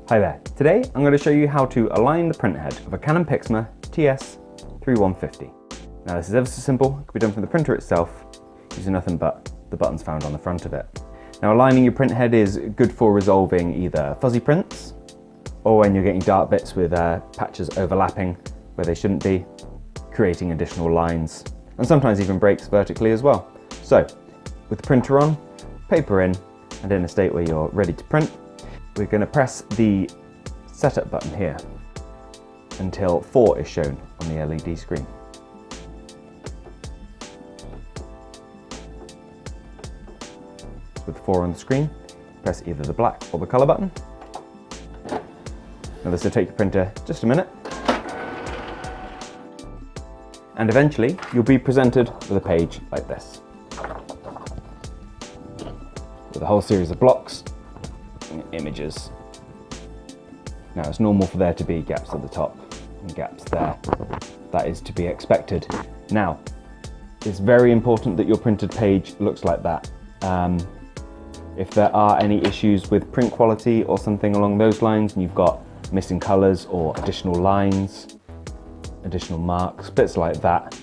Hi there. Today I'm going to show you how to align the print head of a Canon Pixma TS3150. Now this is ever so simple, it can be done from the printer itself using nothing but the buttons found on the front of it. Now aligning your print head is good for resolving either fuzzy prints or when you're getting dark bits with patches overlapping where they shouldn't be, creating additional lines and sometimes even breaks vertically as well. So with the printer on, paper in and in a state where you're ready to print, we're going to press the setup button here until 4 is shown on the LED screen. With 4 on the screen, press either the black or the colour button. Now this will take your printer just a minute. And eventually you'll be presented with a page like this, with a whole series of blocks and images. Now it's normal for there to be gaps at the top and gaps there. That is to be expected. Now, it's very important that your printed page looks like that. If there are any issues with print quality or something along those lines, and you've got missing colours or additional lines, additional marks, bits like that,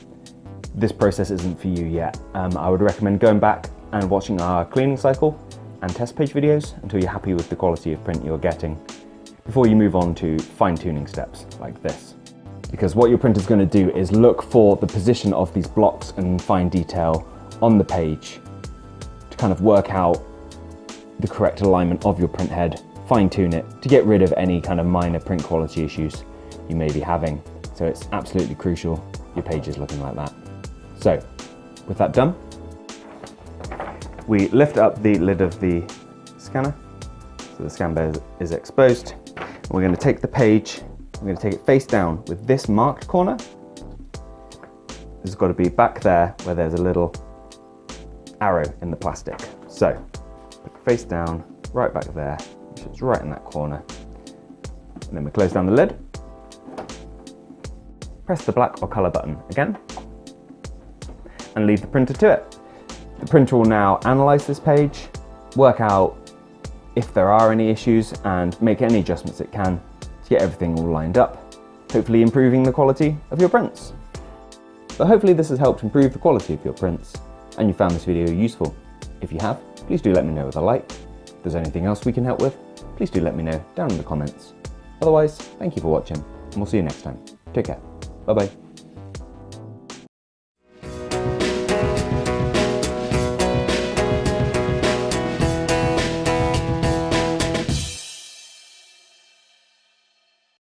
this process isn't for you yet. I would recommend going back and watching our cleaning cycle and test page videos until you're happy with the quality of print you're getting before you move on to fine-tuning steps like this. Because what your printer's going to do is look for the position of these blocks and fine detail on the page to kind of work out the correct alignment of your print head, fine-tune it to get rid of any kind of minor print quality issues you may be having. So it's absolutely crucial your page is looking like that. So with that done, we lift up the lid of the scanner so the scan bay is exposed. And we're going to take the page, we're going to take it face down with this marked corner. This has got to be back there where there's a little arrow in the plastic. So put it face down, right back there, which is right in that corner. And then we close down the lid. Press the black or colour button again and leave the printer to it. The printer will now analyse this page, work out if there are any issues and make any adjustments it can to get everything all lined up, hopefully improving the quality of your prints. But hopefully this has helped improve the quality of your prints and you found this video useful. If you have, please do let me know with a like. If there's anything else we can help with, please do let me know down in the comments. Otherwise, thank you for watching and we'll see you next time. Take care. Bye bye.